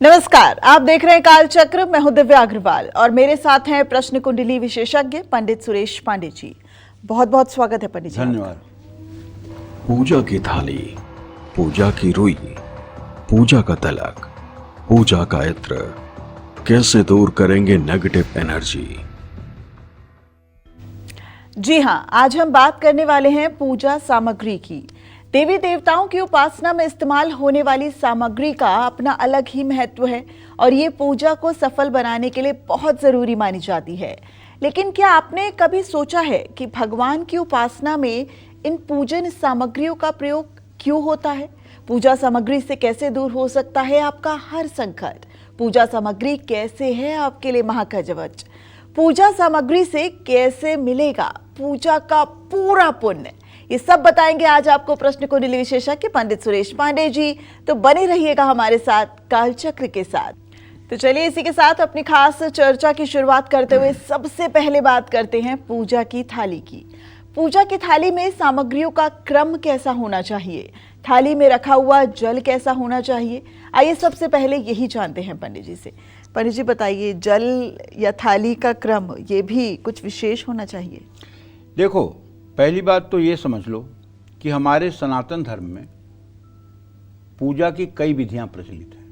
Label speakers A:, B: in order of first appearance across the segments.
A: नमस्कार, आप देख रहे हैं काल चक्र। मैं हूं दिव्या अग्रवाल और मेरे साथ हैं प्रश्न कुंडली विशेषज्ञ पंडित सुरेश पांडे जी। बहुत बहुत स्वागत है पंडित जी।
B: धन्यवाद।
C: पूजा की थाली, पूजा की रुई, पूजा का तिलक, पूजा का इत्र कैसे दूर करेंगे नेगेटिव एनर्जी।
A: जी हां, आज हम बात करने वाले हैं पूजा सामग्री की। देवी देवताओं की उपासना में इस्तेमाल होने वाली सामग्री का अपना अलग ही महत्व है और ये पूजा को सफल बनाने के लिए बहुत जरूरी मानी जाती है। लेकिन क्या आपने कभी सोचा है कि भगवान की उपासना में इन पूजन सामग्रियों का प्रयोग क्यों होता है? पूजा सामग्री से कैसे दूर हो सकता है आपका हर संकट? पूजा सामग्री कैसे है आपके लिए महाकवच? पूजा सामग्री से कैसे मिलेगा पूजा का पूरा पुण्य? ये सब बताएंगे आज आपको प्रश्न कुंडली विशेषज्ञ पंडित सुरेश पांडे जी। तो बने रहिएगा हमारे साथ कालचक्र के साथ। तो चलिए इसी के साथ अपनी खास चर्चा की शुरुआत करते हुए सबसे पहले बात करते हैं पूजा की थाली की। पूजा की थाली में सामग्रियों का क्रम कैसा होना चाहिए? थाली में रखा हुआ जल कैसा होना चाहिए? आइए सबसे पहले यही जानते हैं पंडित जी से। पंडित जी बताइए, जल या थाली का क्रम ये भी कुछ विशेष होना चाहिए?
B: देखो, पहली बात तो ये समझ लो कि हमारे सनातन धर्म में पूजा की कई विधियां प्रचलित हैं।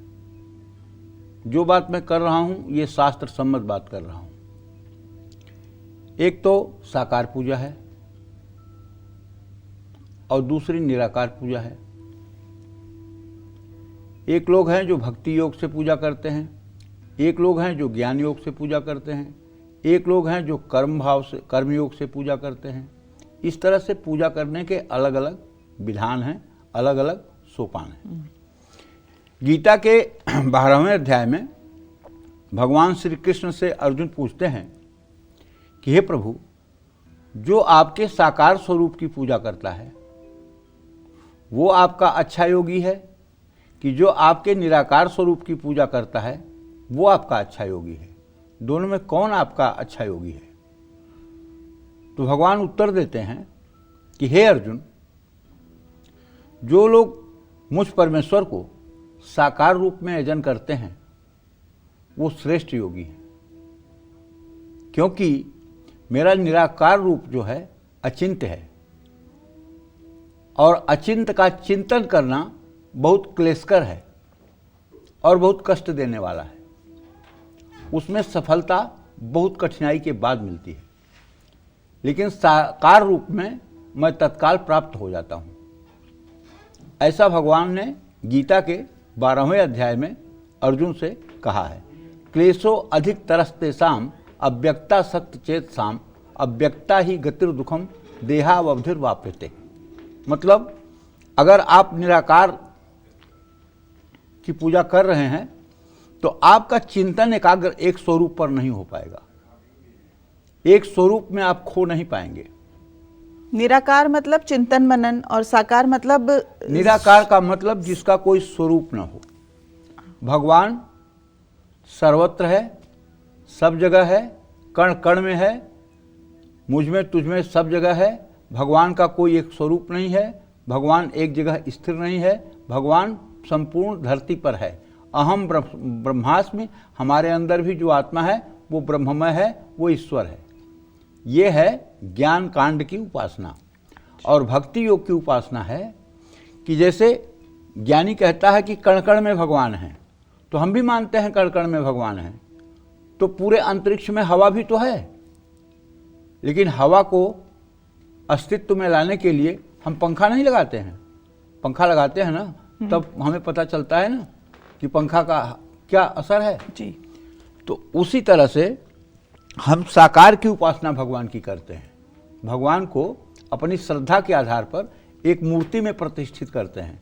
B: जो बात मैं कर रहा हूं ये शास्त्र सम्मत बात कर रहा हूं। एक तो साकार पूजा है और दूसरी निराकार पूजा है। एक लोग हैं जो भक्ति योग से पूजा करते हैं, एक लोग हैं जो ज्ञान योग से पूजा करते हैं, एक लोग हैं जो कर्म भाव से कर्म योग से पूजा करते हैं। इस तरह से पूजा करने के अलग अलग विधान हैं, अलग अलग सोपान हैं। गीता के 12वें अध्याय में भगवान श्री कृष्ण से अर्जुन पूछते हैं कि हे प्रभु, जो आपके साकार स्वरूप की पूजा करता है वो आपका अच्छा योगी है कि जो आपके निराकार स्वरूप की पूजा करता है वो आपका अच्छा योगी है? दोनों में कौन आपका अच्छा योगी है? तो भगवान उत्तर देते हैं कि हे अर्जुन, जो लोग मुझ परमेश्वर को साकार रूप में यजन करते हैं वो श्रेष्ठ योगी हैं, क्योंकि मेरा निराकार रूप जो है अचिंत्य है और अचिंत्य का चिंतन करना बहुत क्लेशकर है और बहुत कष्ट देने वाला है। उसमें सफलता बहुत कठिनाई के बाद मिलती है, लेकिन साकार रूप में मैं तत्काल प्राप्त हो जाता हूं। ऐसा भगवान ने गीता के 12वें अध्याय में अर्जुन से कहा है। क्लेशो अधिक तरस्तेषाम अव्यक्ता सक्त चेत साम अव्यक्ता ही गतिर दुखम देहावधिर वाप्यते। मतलब अगर आप निराकार की पूजा कर रहे हैं तो आपका चिंतन एकाग्र एक स्वरूप पर नहीं हो पाएगा, एक स्वरूप में आप खो नहीं पाएंगे।
A: निराकार मतलब चिंतन मनन और साकार मतलब?
B: निराकार का मतलब जिसका कोई स्वरूप न हो। भगवान सर्वत्र है, सब जगह है, कण कण में है, मुझ में तुझ में सब जगह है। भगवान का कोई एक स्वरूप नहीं है, भगवान एक जगह स्थिर नहीं है, भगवान संपूर्ण धरती पर है। अहम ब्रह्मास्मि, हमारे अंदर भी जो आत्मा है वो ब्रह्ममय है, वो ईश्वर है। ये है ज्ञान कांड की उपासना। और भक्ति योग की उपासना है कि जैसे ज्ञानी कहता है कि कण कण में भगवान है, तो हम भी मानते हैं कण कण में भगवान है। तो पूरे अंतरिक्ष में हवा भी तो है, लेकिन हवा को अस्तित्व में लाने के लिए हम पंखा नहीं लगाते हैं। पंखा लगाते हैं ना, तब हमें पता चलता है ना कि पंखा का क्या असर है
A: जी।
B: तो उसी तरह से हम साकार की उपासना भगवान की करते हैं। भगवान को अपनी श्रद्धा के आधार पर एक मूर्ति में प्रतिष्ठित करते हैं।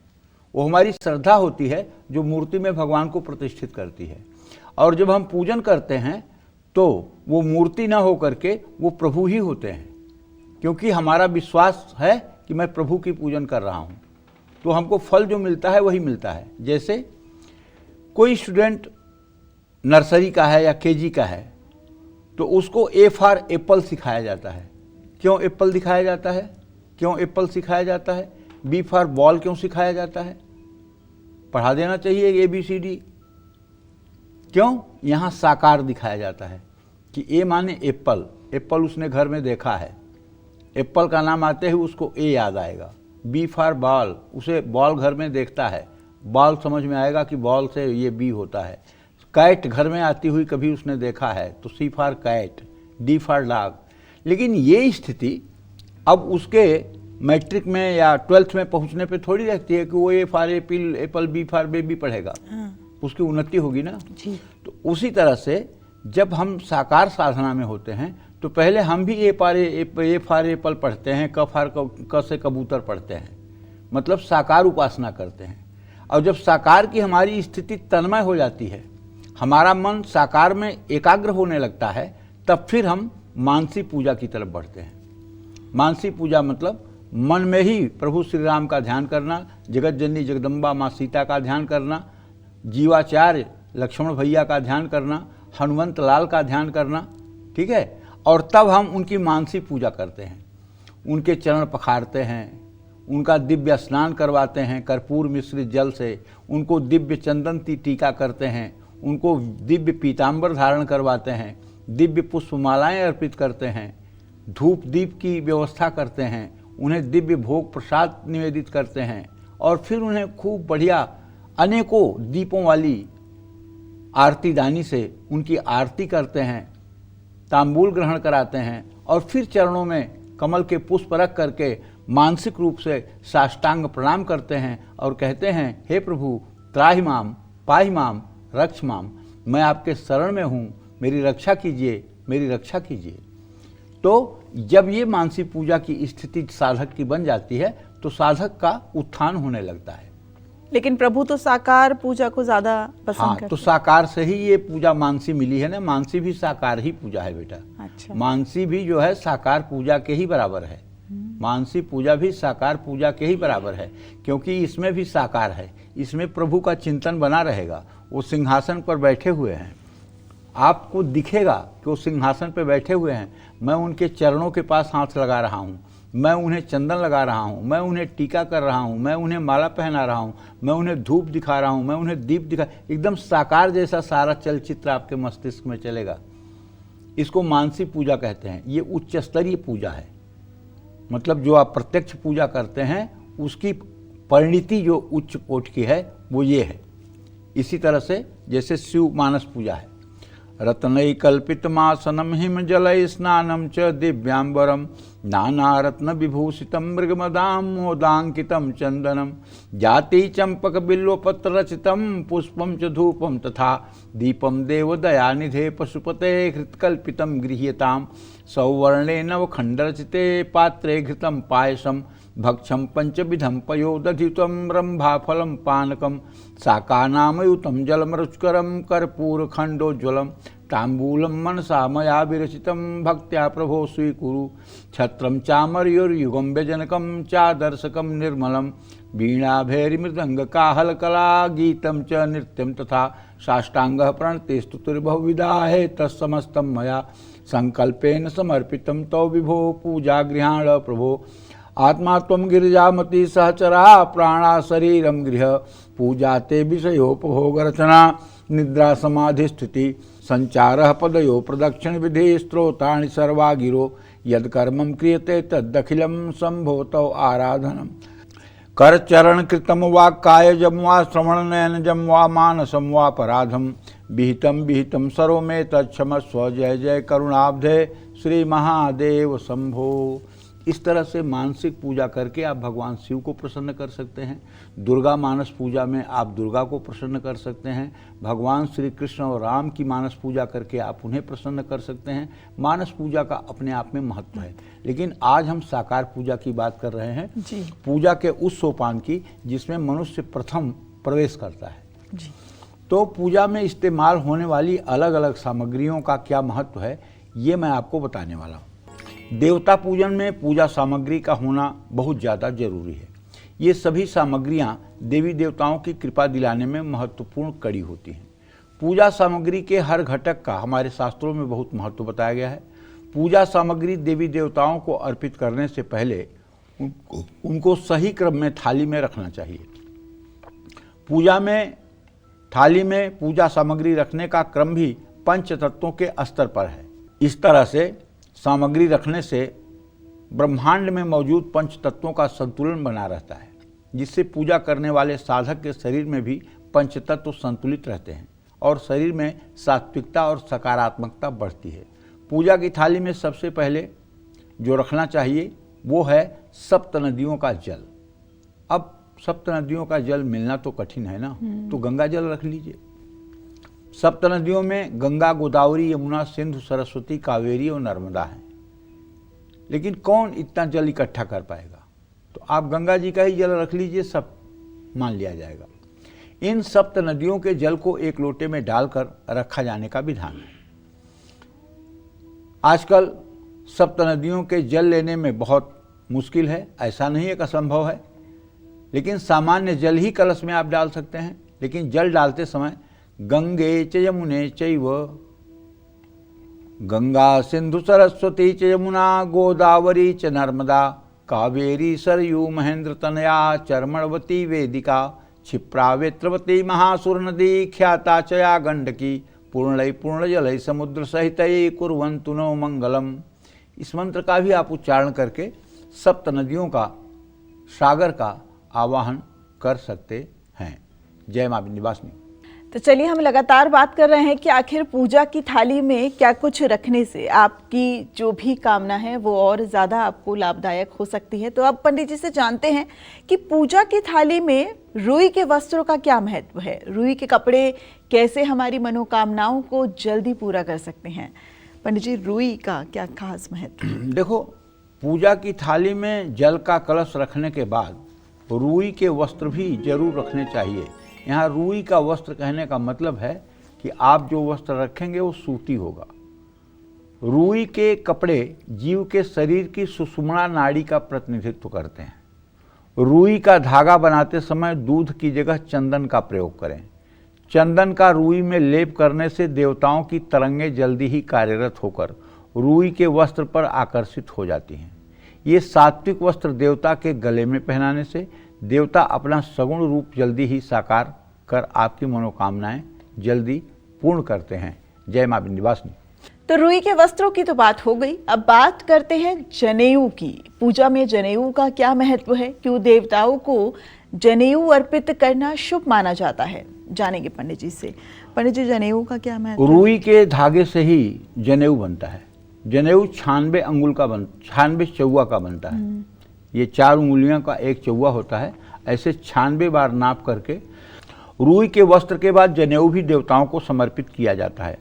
B: वो हमारी श्रद्धा होती है जो मूर्ति में भगवान को प्रतिष्ठित करती है। और जब हम पूजन करते हैं तो वो मूर्ति ना हो करके वो प्रभु ही होते हैं, क्योंकि हमारा विश्वास है कि मैं प्रभु की पूजन कर रहा हूँ। तो हमको फल जो मिलता है वही मिलता है। जैसे कोई स्टूडेंट नर्सरी का है या केजी का है तो उसको ए फॉर एप्पल सिखाया जाता है। क्यों एप्पल दिखाया जाता है? क्यों एप्पल सिखाया जाता है? बी फॉर बॉल क्यों सिखाया जाता है? पढ़ा देना चाहिए ABCD। क्यों? यहाँ साकार दिखाया जाता है कि ए माने एप्पल, एप्पल उसने घर में देखा है, एप्पल का नाम आते ही उसको ए याद आएगा। बी फॉर बॉल, उसे बॉल घर में देखता है, बॉल समझ में आएगा कि बॉल से ये बी होता है। कैट घर में आती हुई कभी उसने देखा है तो C for cat, D for dog. लेकिन ये स्थिति अब उसके मैट्रिक में या 12th में पहुंचने पे थोड़ी रहती है कि वो A for apple, apple B for baby पढ़ेगा। उसकी उन्नति होगी ना
A: जी।
B: तो उसी तरह से जब हम साकार साधना में होते हैं तो पहले हम भी ए फॉर एप्पल पढ़ते हैं, क से कबूतर पढ़ते हैं, मतलब साकार उपासना करते हैं। और जब साकार की हमारी स्थिति तन्मय हो जाती है, हमारा मन साकार में एकाग्र होने लगता है, तब फिर हम मानसी पूजा की तरफ बढ़ते हैं। मानसी पूजा मतलब मन में ही प्रभु श्री राम का ध्यान करना, जगत जननी जगदम्बा माँ सीता का ध्यान करना, जीवाचार्य लक्ष्मण भैया का ध्यान करना, हनुमंत लाल का ध्यान करना, ठीक है। और तब हम उनकी मानसी पूजा करते हैं, उनके चरण पखारते हैं, उनका दिव्य स्नान करवाते हैं कर्पूर मिश्रित जल से, उनको दिव्य चंदन की टीका करते हैं, उनको दिव्य पीताम्बर धारण करवाते हैं, दिव्य पुष्पमालाएं अर्पित करते हैं, धूप दीप की व्यवस्था करते हैं, उन्हें दिव्य भोग प्रसाद निवेदित करते हैं और फिर उन्हें खूब बढ़िया अनेकों दीपों वाली आरती दानी से उनकी आरती करते हैं, तांबूल ग्रहण कराते हैं और फिर चरणों में कमल के पुष्प रख करके मानसिक रूप से साष्टांग प्रणाम करते हैं और कहते हैं, हे प्रभु त्राहि माम पाहि माम रक्ष माम, मैं आपके शरण में हूँ, मेरी रक्षा कीजिए, मेरी रक्षा कीजिए। तो जब ये मानसी पूजा की स्थिति साधक की बन जाती है तो साधक का उत्थान होने लगता है।
A: लेकिन प्रभु तो साकार पूजा को ज्यादा पसंद
B: हाँ,
A: करते
B: तो साकार से ही ये पूजा मानसी मिली है ना। मानसी भी साकार ही पूजा है बेटा।
A: अच्छा।
B: मानसी भी जो है साकार पूजा के ही बराबर है। मानसी पूजा भी साकार पूजा के ही बराबर है, क्योंकि इसमें भी साकार है, इसमें प्रभु का चिंतन बना रहेगा। वो सिंहासन पर बैठे हुए हैं, आपको दिखेगा कि वो सिंहासन पर बैठे हुए हैं। मैं उनके चरणों के पास हाथ लगा रहा हूँ, मैं उन्हें चंदन लगा रहा हूँ, मैं उन्हें टीका कर रहा हूँ, मैं उन्हें माला पहना रहा हूँ, मैं उन्हें धूप दिखा रहा हूँ, मैं उन्हें दीप दिखा, एकदम साकार जैसा सारा चलचित्र आपके मस्तिष्क में चलेगा। इसको मानसी पूजा कहते हैं। ये उच्च स्तरीय पूजा है, मतलब जो आप प्रत्यक्ष पूजा करते हैं उसकी परिणति जो उच्च कोटि की है वो ये है। इसी तरह से जैसे शिव मानस पूजा है, रत्नई कल्पितमासनम हिम जलय स्नानम च दिव्यांबरम नाना रत्न विभूषितम मृगमदाम मोदांकितम चंदनम जाति चंपक बिल्वपत्र रचितम पुष्पम च धूपम तथा दीपम देवदयानिधे पशुपते हृत्कल्पितम गृह्यताम सौवर्णे नवखंडरचिते पात्रे घृतम पायसम भक्षम पंचविधम पयोदधितम रंभाफलम पानकम शाकानामयुतम जलम रुचकरम कर्पूरखंडोज्वलम तांबूलम मनसा मया विरचितम भक्त्या प्रभो स्वीकुरु छत्रम चामर्युर्युगम व्यजनकम चादर्शकम निर्मलम वीणाभैर्मृदंग काहलकला गीतम च नृत्यम तथा साष्टांगः प्रणते स्तुतिर्बहुविधा है तत्समस्तं मया संकल्पेन समर्पितं तौ विभो पूजा गृहाण प्रभो आत्मा त्वं गिरिजामति सहचरा प्राणा शरीरम गृह पूजा ते विषयोपभोग रचना निद्रा समाधि स्थिति संचारः पदयो प्रदक्षिण विधि स्त्रोतानि सर्वा गिरो यद कर्मं क्रियते तदखिलं संभोतौ आराधनम कर चरण कृतम वा कायजम वा श्रवण नयनजम वा मानसम वा पराधम विहितम विहितम सर्व में तत्क्षमस्व जय जय करुणाब्धे श्री महादेव शंभो। इस तरह से मानसिक पूजा करके आप भगवान शिव को प्रसन्न कर सकते हैं। दुर्गा मानस पूजा में आप दुर्गा को प्रसन्न कर सकते हैं। भगवान श्री कृष्ण और राम की मानस पूजा करके आप उन्हें प्रसन्न कर सकते हैं। मानस पूजा का अपने आप में महत्व है, लेकिन आज हम साकार पूजा की बात कर रहे हैं
A: जी।
B: पूजा के उस सोपान की जिसमें मनुष्य प्रथम प्रवेश करता है
A: जी।
B: तो पूजा में इस्तेमाल होने वाली अलग अलग सामग्रियों का क्या महत्व है ये मैं आपको बताने वाला हूँ। देवता पूजन में पूजा सामग्री का होना बहुत ज़्यादा जरूरी है। ये सभी सामग्रियाँ देवी देवताओं की कृपा दिलाने में महत्वपूर्ण कड़ी होती हैं। पूजा सामग्री के हर घटक का हमारे शास्त्रों में बहुत महत्व बताया गया है। पूजा सामग्री देवी देवताओं को अर्पित करने से पहले उनको सही क्रम में थाली में रखना चाहिए। पूजा में थाली में पूजा सामग्री रखने का क्रम भी पंच तत्वों के स्तर पर है। इस तरह से सामग्री रखने से ब्रह्मांड में मौजूद पंच तत्वों का संतुलन बना रहता है, जिससे पूजा करने वाले साधक के शरीर में भी पंच तत्व संतुलित रहते हैं और शरीर में सात्विकता और सकारात्मकता बढ़ती है। पूजा की थाली में सबसे पहले जो रखना चाहिए वो है सप्त नदियों का जल। अब सप्त नदियों का जल मिलना तो कठिन है ना, तो गंगा जल रख लीजिए। सप्त नदियों में गंगा, गोदावरी, यमुना, सिंधु, सरस्वती, कावेरी और नर्मदा है। लेकिन कौन इतना जल इकट्ठा कर पाएगा? तो आप गंगा जी का ही जल रख लीजिए, सब मान लिया जाएगा। इन सप्त नदियों के जल को एक लोटे में डालकर रखा जाने का विधान है। आजकल सप्त नदियों के जल लेने में बहुत मुश्किल है, ऐसा नहीं है कि असंभव है, लेकिन सामान्य जल ही कलश में आप डाल सकते हैं। लेकिन जल डालते समय गंगे च यमुने चैव, गंगा सिंधु सरस्वती च यमुना गोदावरी च नर्मदा कावेरी सरयू महेंद्र तनया चर्मणवती वेदिका क्षिप्रा वेत्रवती महासुर नदी ख्याता चया गंडकी पूर्णय पूर्ण जलय समुद्र सहित कुर्वन्तु नो मंगलम। इस मंत्र का भी आप उच्चारण करके सप्त नदियों का, सागर का आवाहन कर सकते हैं। जय मां विंध्यवासिनी।
A: तो चलिए, हम लगातार बात कर रहे हैं कि आखिर पूजा की थाली में क्या कुछ रखने से आपकी जो भी कामना है वो और ज़्यादा आपको लाभदायक हो सकती है। तो अब पंडित जी से जानते हैं कि पूजा की थाली में रुई के वस्त्रों का क्या महत्व है। रुई के कपड़े कैसे हमारी मनोकामनाओं को जल्दी पूरा कर सकते हैं। पंडित जी, रुई का क्या खास महत्व है?
B: देखो, पूजा की थाली में जल का कलश रखने के बाद रुई के वस्त्र भी जरूर रखने चाहिए। यहाँ रुई का वस्त्र कहने का मतलब है कि आप जो वस्त्र रखेंगे वो सूती होगा। रुई के कपड़े जीव के शरीर की सुषुम्ना नाड़ी का प्रतिनिधित्व करते हैं। रुई का धागा बनाते समय दूध की जगह चंदन का प्रयोग करें। चंदन का रुई में लेप करने से देवताओं की तरंगें जल्दी ही कार्यरत होकर रुई के वस्त्र पर आकर्षित हो जाती हैं। ये सात्विक वस्त्र देवता के गले में पहनाने से देवता अपना सगुण रूप जल्दी ही साकार कर आपकी मनोकामनाएं जल्दी पूर्ण करते हैं। जय मां विंध्यवासिनी।
A: तो रुई के वस्त्रों की तो बात हो गई, अब बात करते हैं जनेऊ की। पूजा में जनेऊ का क्या महत्व है? क्यों देवताओं को जनेऊ अर्पित करना शुभ माना जाता है? जानेंगे पंडित जी से। पंडित जी, जनेऊ का क्या महत्व?
B: रुई के धागे से ही जनेऊ बनता है। जनेऊ 96 अंगुल का 96 चौवा का बनता है। ये 4 उंगलियों का एक चौवा होता है। ऐसे 96 बार नाप करके रुई के वस्त्र के बाद जनेऊ भी देवताओं को समर्पित किया जाता है।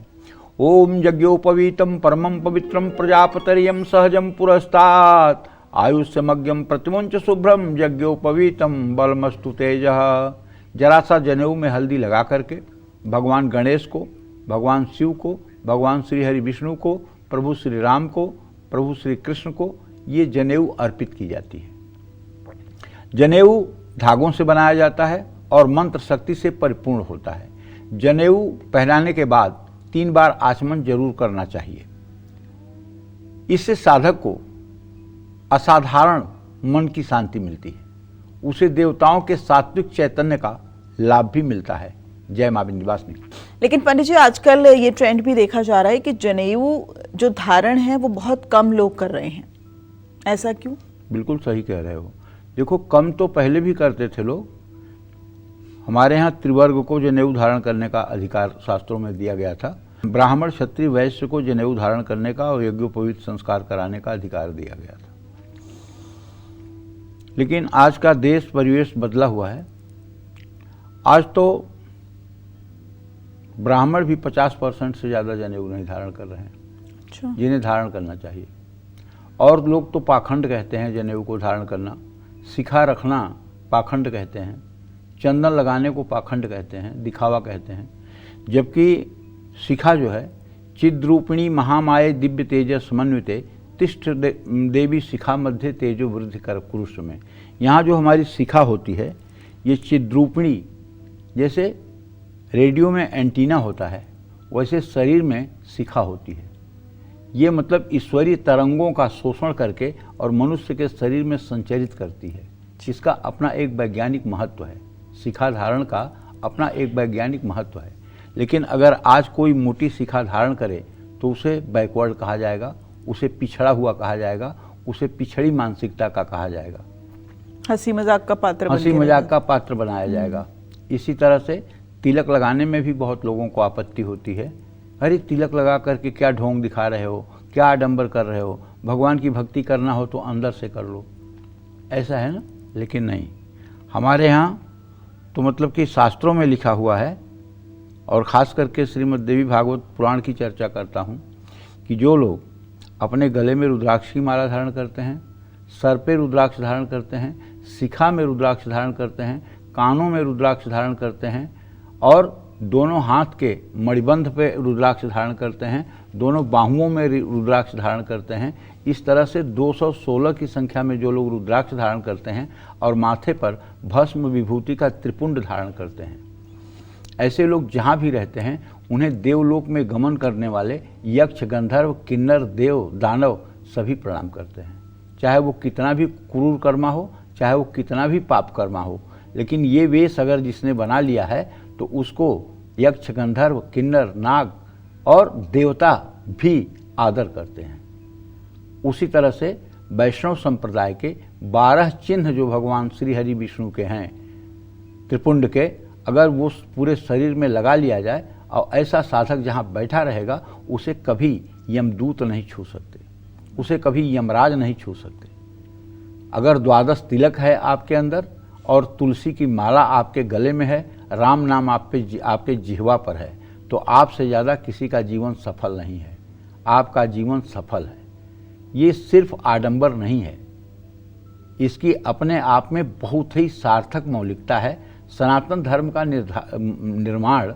B: ओम यज्ञोपवीतम परमं पवित्रम प्रजापतरियम सहजम पुरस्तात् आयुष्यमग्यम प्रतिमुंच शुभ्रम यज्ञोपवीतम बलमस्तु तेजः। जरा सा जनेऊ में हल्दी लगा करके भगवान गणेश को, भगवान शिव को, भगवान श्री हरि विष्णु को, प्रभु श्री राम को, प्रभु श्री कृष्ण को ये जनेऊ अर्पित की जाती है। जनेऊ धागों से बनाया जाता है और मंत्र शक्ति से परिपूर्ण होता है। जनेऊ पहनाने के बाद 3 बार आचमन जरूर करना चाहिए। इससे साधक को असाधारण मन की शांति मिलती है। उसे देवताओं के सात्विक चैतन्य का लाभ भी मिलता है। जय मां विंध्यवासिनी।
A: लेकिन पंडित जी, आजकल ये ट्रेंड भी देखा जा रहा है कि जनेऊ जो धारण है वो बहुत कम लोग कर रहे हैं, ऐसा क्यों?
B: बिल्कुल सही कह रहे हो। देखो, कम तो पहले भी करते थे लोग। हमारे यहाँ त्रिवर्ग को जनेऊ धारण करने का अधिकार शास्त्रों में दिया गया था। ब्राह्मण, क्षत्रिय, वैश्य को जनेऊ धारण करने का और यज्ञोपवीत संस्कार कराने का अधिकार दिया गया था। लेकिन आज का देश परिवेश बदला हुआ है। आज तो ब्राह्मण भी 50% से ज़्यादा जनेऊ नहीं धारण कर रहे हैं,
A: अच्छा।
B: जिन्हें धारण करना चाहिए। और लोग तो पाखंड कहते हैं जनेऊ को धारण करना, शिखा रखना पाखंड कहते हैं, चंदन लगाने को पाखंड कहते हैं, दिखावा कहते हैं। जबकि शिखा जो है, चिद्रूपिणी महामाये दिव्य तेजस समन्विते तिष्ठ देवी शिखा मध्य तेजो वृद्धि कर कुरुष में। यहाँ जो हमारी शिखा होती है ये चिद्रूपिणी, जैसे रेडियो में एंटीना होता है वैसे शरीर में शिखा होती है। ये मतलब ईश्वरीय तरंगों का शोषण करके और मनुष्य के शरीर में संचरित करती है। इसका अपना एक वैज्ञानिक महत्व है। शिखा धारण का अपना एक वैज्ञानिक महत्व है। लेकिन अगर आज कोई मोटी शिखा धारण करे तो उसे बैकवर्ड कहा जाएगा, उसे पिछड़ा हुआ कहा जाएगा, उसे पिछड़ी मानसिकता का कहा जाएगा,
A: हंसी मजाक का पात्र बन
B: हंसी
A: के
B: मजाक
A: रहेगा।
B: का पात्र बनाया जाएगा। इसी तरह से तिलक लगाने में भी बहुत लोगों को आपत्ति होती है। अरे तिलक लगा करके क्या ढोंग दिखा रहे हो, क्या आडंबर कर रहे हो, भगवान की भक्ति करना हो तो अंदर से कर लो, ऐसा है ना। लेकिन नहीं, हमारे यहाँ तो मतलब कि शास्त्रों में लिखा हुआ है, और ख़ास करके श्रीमद् देवी भागवत पुराण की चर्चा करता हूँ कि जो लोग अपने गले में रुद्राक्ष की माला धारण करते हैं, सर पे रुद्राक्ष धारण करते हैं, शिखा में रुद्राक्ष धारण करते हैं, कानों में रुद्राक्ष धारण करते हैं और दोनों हाथ के मणिबंध पे रुद्राक्ष धारण करते हैं, दोनों बाहुओं में रुद्राक्ष धारण करते हैं, इस तरह से 216 की संख्या में जो लोग रुद्राक्ष धारण करते हैं और माथे पर भस्म विभूति का त्रिपुंड धारण करते हैं, ऐसे लोग जहाँ भी रहते हैं उन्हें देवलोक में गमन करने वाले यक्ष, गंधर्व, किन्नर, देव, दानव सभी प्रणाम करते हैं। चाहे वो कितना भी क्रूर कर्मा हो, चाहे वो कितना भी पाप कर्मा हो, लेकिन ये वेश अगर जिसने बना लिया है तो उसको यक्ष, गंधर्व, किन्नर, नाग और देवता भी आदर करते हैं। उसी तरह से वैष्णव संप्रदाय के 12 चिन्ह जो भगवान श्री हरि विष्णु के हैं त्रिपुंड के, अगर वो पूरे शरीर में लगा लिया जाए और ऐसा साधक जहाँ बैठा रहेगा उसे कभी यमदूत नहीं छू सकते, उसे कभी यमराज नहीं छू सकते। अगर 12 तिलक है आपके अंदर और तुलसी की माला आपके गले में है, राम नाम आपके जिह्वा पर है, तो आपसे ज़्यादा किसी का जीवन सफल नहीं है। आपका जीवन सफल है। ये सिर्फ आडंबर नहीं है, इसकी अपने आप में बहुत ही सार्थक मौलिकता है। सनातन धर्म का निर्माण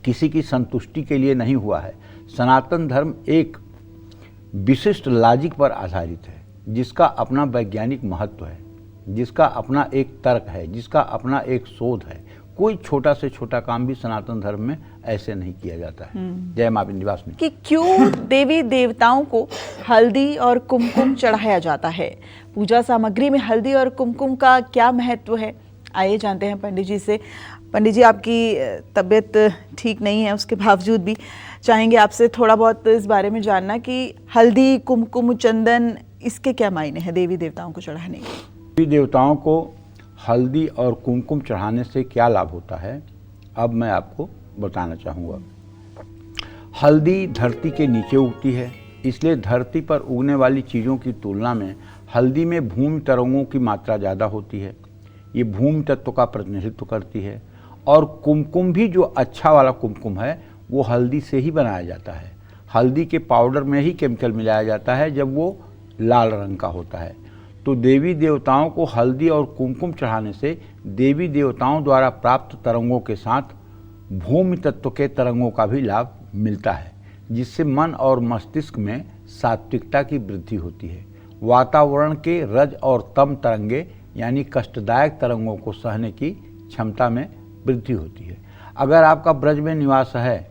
B: किसी की संतुष्टि के लिए नहीं हुआ है। सनातन धर्म एक विशिष्ट लॉजिक पर आधारित है, जिसका अपना वैज्ञानिक महत्व है, जिसका अपना एक तर्क है, जिसका अपना एक शोध है। कोई छोटा से छोटा काम भी सनातन धर्म में ऐसे नहीं किया जाता है। जय मां विंध्यवासिनी।
A: कि क्यों देवी देवताओं को हल्दी और कुमकुम चढ़ाया जाता है? पूजा सामग्री में हल्दी और कुमकुम का क्या महत्व है? आइए जानते हैं पंडित जी से। पंडित जी, आपकी तबीयत ठीक नहीं है, उसके बावजूद भी चाहेंगे आपसे थोड़ा बहुत इस बारे में जानना कि हल्दी, कुमकुम, चंदन, इसके क्या मायने हैं देवी देवताओं को चढ़ाने के?
B: देवी देवताओं को हल्दी और कुमकुम चढ़ाने से क्या लाभ होता है, अब मैं आपको बताना चाहूँगा। हल्दी धरती के नीचे उगती है, इसलिए धरती पर उगने वाली चीज़ों की तुलना में हल्दी में भूमि तरंगों की मात्रा ज़्यादा होती है। ये भूमि तत्व का प्रतिनिधित्व करती है। और कुमकुम भी जो अच्छा वाला कुमकुम है वो हल्दी से ही बनाया जाता है। हल्दी के पाउडर में ही केमिकल मिलाया जाता है जब वो लाल रंग का होता है। तो देवी देवताओं को हल्दी और कुमकुम चढ़ाने से देवी देवताओं द्वारा प्राप्त तरंगों के साथ भूमि तत्व के तरंगों का भी लाभ मिलता है, जिससे मन और मस्तिष्क में सात्विकता की वृद्धि होती है। वातावरण के रज और तम तरंगे यानी कष्टदायक तरंगों को सहने की क्षमता में वृद्धि होती है। अगर आपका ब्रज में निवास है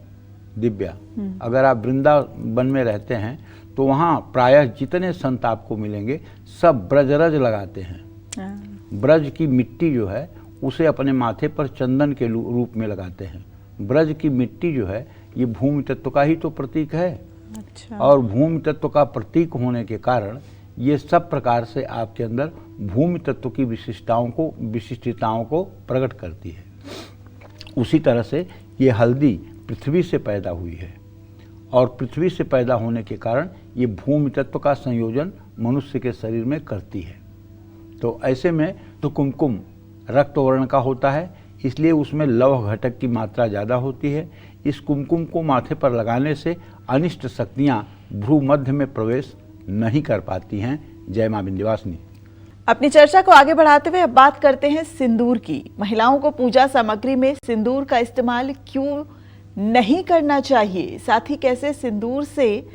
B: दिव्या, अगर आप वृंदावन में रहते हैं तो वहाँ प्रायः जितने संत आपको मिलेंगे सब ब्रजरज लगाते हैं। ब्रज की मिट्टी जो है उसे अपने माथे पर चंदन के रूप में लगाते हैं। ब्रज की मिट्टी जो है ये भूमि तत्व का ही तो प्रतीक है।
A: अच्छा।
B: और भूमि तत्व का प्रतीक होने के कारण ये सब प्रकार से आपके अंदर भूमि तत्व की विशिष्टताओं को प्रकट करती है। उसी तरह से ये हल्दी पृथ्वी से पैदा हुई है और पृथ्वी से पैदा होने के कारण ये भूमि तत्व का संयोजन मनुष्य के शरीर में करती है। तो ऐसे में तो कुमकुम रक्त वर्ण का होता है, इसलिए उसमें लौह घटक की मात्रा ज़्यादा होती है। इस कुमकुम को माथे पर लगाने से अनिष्ट शक्तियाँ भ्रू मध्य में प्रवेश नहीं कर पाती हैं। जय मां विंध्यवासिनी।
A: अपनी चर्चा को आगे बढ़ाते हुए अब बात करते हैं सिंदूर की। महिलाओं को पूजा सामग्री में सिंदूर का इस्तेमाल क्यों नहीं करना चाहिए, साथ ही कैसे सिंदूर से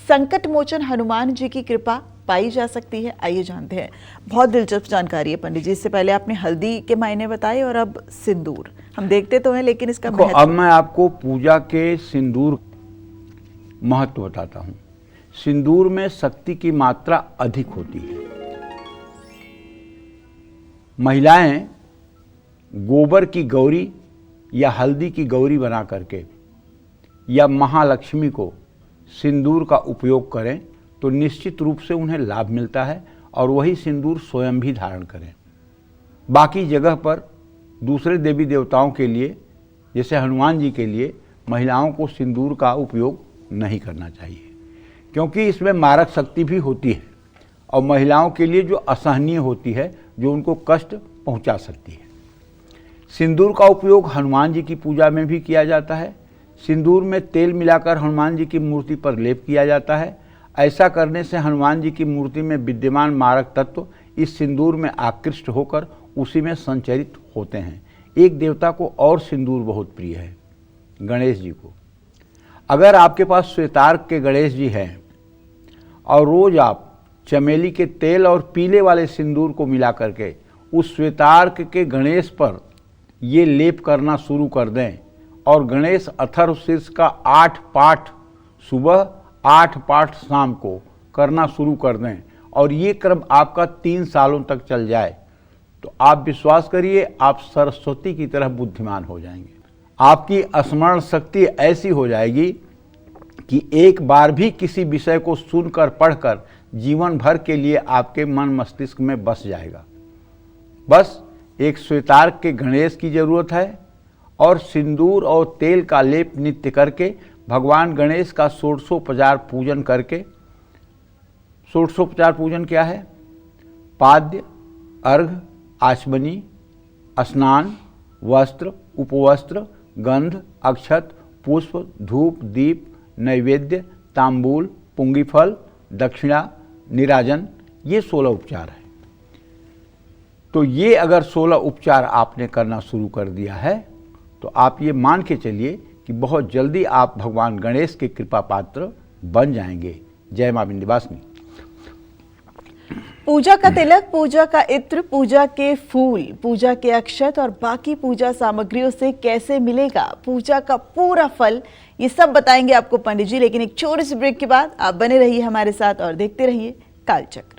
A: संकट मोचन हनुमान जी की कृपा पाई जा सकती है, आइए जानते हैं। बहुत दिलचस्प जानकारी है पंडित जी। इससे पहले आपने हल्दी के मायने बताए और अब सिंदूर हम देखते तो हैं, लेकिन इसका महत्व।
B: अब मैं आपको पूजा के सिंदूर महत्व बताता हूँ। सिंदूर में शक्ति की मात्रा अधिक होती है। महिलाएं गोबर की गौरी या हल्दी की गौरी बना करके या महालक्ष्मी को सिंदूर का उपयोग करें तो निश्चित रूप से उन्हें लाभ मिलता है और वही सिंदूर स्वयं भी धारण करें। बाकी जगह पर दूसरे देवी देवताओं के लिए, जैसे हनुमान जी के लिए, महिलाओं को सिंदूर का उपयोग नहीं करना चाहिए, क्योंकि इसमें मारक शक्ति भी होती है और महिलाओं के लिए जो असहनीय होती है, जो उनको कष्ट पहुंचा सकती है। सिंदूर का उपयोग हनुमान जी की पूजा में भी किया जाता है। सिंदूर में तेल मिलाकर हनुमान जी की मूर्ति पर लेप किया जाता है। ऐसा करने से हनुमान जी की मूर्ति में विद्यमान मारक तत्व इस सिंदूर में आकृष्ट होकर उसी में संचरित होते हैं। एक देवता को और सिंदूर बहुत प्रिय है, गणेश जी को। अगर आपके पास श्वेतार्क के गणेश जी हैं और रोज आप चमेली के तेल और पीले वाले सिंदूर को मिला करके उस श्वेतार्क के गणेश पर ये लेप करना शुरू कर दें और गणेश अथर्वशीर्ष का 8 पाठ सुबह 8 पाठ शाम को करना शुरू कर दें और ये क्रम आपका 3 सालों तक चल जाए तो आप विश्वास करिए, आप सरस्वती की तरह बुद्धिमान हो जाएंगे। आपकी स्मरण शक्ति ऐसी हो जाएगी कि एक बार भी किसी विषय को सुनकर पढ़कर जीवन भर के लिए आपके मन मस्तिष्क में बस जाएगा। बस एक श्वेतार्क के गणेश की जरूरत है और सिंदूर और तेल का लेप नित्य करके भगवान गणेश का षोडशोपचार पूजन करके। षोडशोपचार पूजन क्या है? पाद्य, अर्घ, आचमनी, स्नान, वस्त्र, उपवस्त्र, गंध, अक्षत, पुष्प, धूप, दीप, नैवेद्य, तांबूल, पुंगीफल, दक्षिणा, निराजन, ये 16 उपचार है। तो ये अगर 16 उपचार आपने करना शुरू कर दिया है तो आप ये मान के चलिए कि बहुत जल्दी आप भगवान गणेश के कृपा पात्र बन जाएंगे। जय मां विंध्यवासिनी।
A: पूजा का तिलक, पूजा का इत्र, पूजा के फूल, पूजा के अक्षत और बाकी पूजा सामग्रियों से कैसे मिलेगा पूजा का पूरा फल, ये सब बताएंगे आपको पंडित जी। लेकिन एक छोटे से ब्रेक के बाद आप बने रहिए हमारे साथ और देखते रहिए कालचक्र।